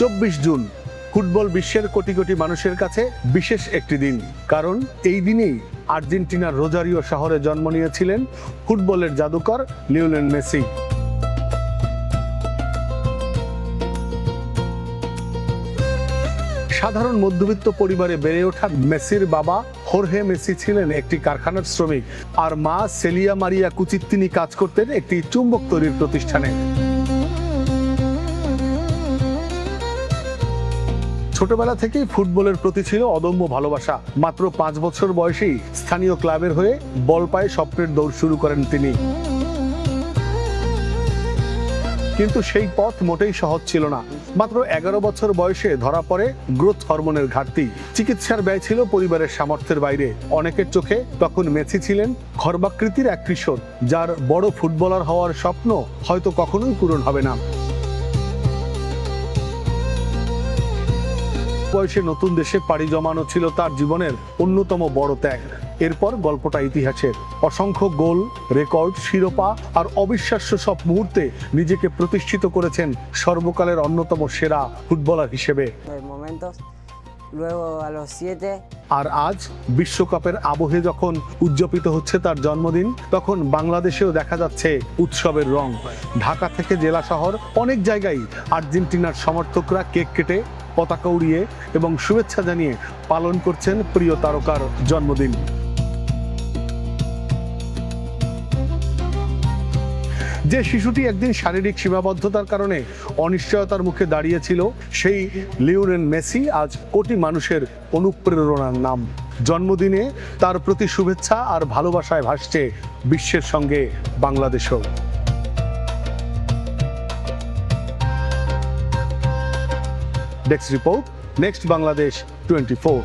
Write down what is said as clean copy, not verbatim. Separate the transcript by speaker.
Speaker 1: 24 June football বিশ্বের কোটি কোটি মানুষের কাছে বিশেষ একটি দিন, কারণ এই দিনেই আর্জেন্টিনার রোজারিও শহরে জন্ম নিয়েছিলেন ফুটবলের জাদুকর লিওনেল মেসি। সাধারণ মধ্যবিত্ত পরিবারে বেড়ে ওঠা মেসির বাবা হোর্হে মেসি ছিলেন একটি কারখানার শ্রমিক, আর মা সেলিয়া মারিয়া কুচিত্তিনি কাজ করতেন একটি চুম্বক তৈরির প্রতিষ্ঠানে। ছোটবেলা থেকেই ফুটবলের প্রতি ছিল অদম্য ভালোবাসা। মাত্র 5 বছর বয়সেই স্থানীয় ক্লাবের হয়ে বল পায়ে স্বপ্নের দৌড় শুরু করেন তিনি। কিন্তু সেই পথ মোটেই সহজ ছিল না। মাত্র 11 বছর বয়সে ধরা পড়ে গ্রোথ হরমোনের ঘাটতি। চিকিৎসার ব্যয় ছিল পরিবারের সামর্থ্যের বাইরে। অনেকের চোখে তখন মেসি ছিলেন খর্বাকৃতির এক কিশোর, যার বড় ফুটবলার হওয়ার স্বপ্ন হয়তো কখনোই পূরণ হবে না। বয়সে নতুন দেশে পাড়ি জমানো ছিল তার জীবনের অন্যতম বড় ত্যাগ। এরপর গল্পটা ইতিহাসের। অসংখ্য গোল, রেকর্ড, শিরোপা আর অবিশ্বাস্য সব মুহূর্তে নিজেকে প্রতিষ্ঠিত করেছেন সর্বকালের অন্যতম সেরা ফুটবলার হিসেবে। আর আজ বিশ্বকাপের আবহে যখন উদযাপিত হচ্ছে তার জন্মদিন, তখন বাংলাদেশেও দেখা যাচ্ছে উৎসবের রং। ঢাকা থেকে জেলা শহর অনেক জায়গায় আর্জেন্টিনার সমর্থকরা কেক কেটে, পতাকা উড়িয়ে এবং শুভেচ্ছা জানিয়ে পালন করছেন প্রিয় তারকার জন্মদিন। যে শিশুটি একদিন শারীরিক সীমাবদ্ধতার কারণে অনিশ্চয়তার মুখে দাঁড়িয়েছিল, সেই লিওনেল মেসি আজ কোটি মানুষের অনুপ্রেরণার নাম। জন্মদিনে তার প্রতি শুভেচ্ছা আর ভালোবাসায় ভাসছে বিশ্বের সঙ্গে বাংলাদেশও। Desk report, next Bangladesh 24।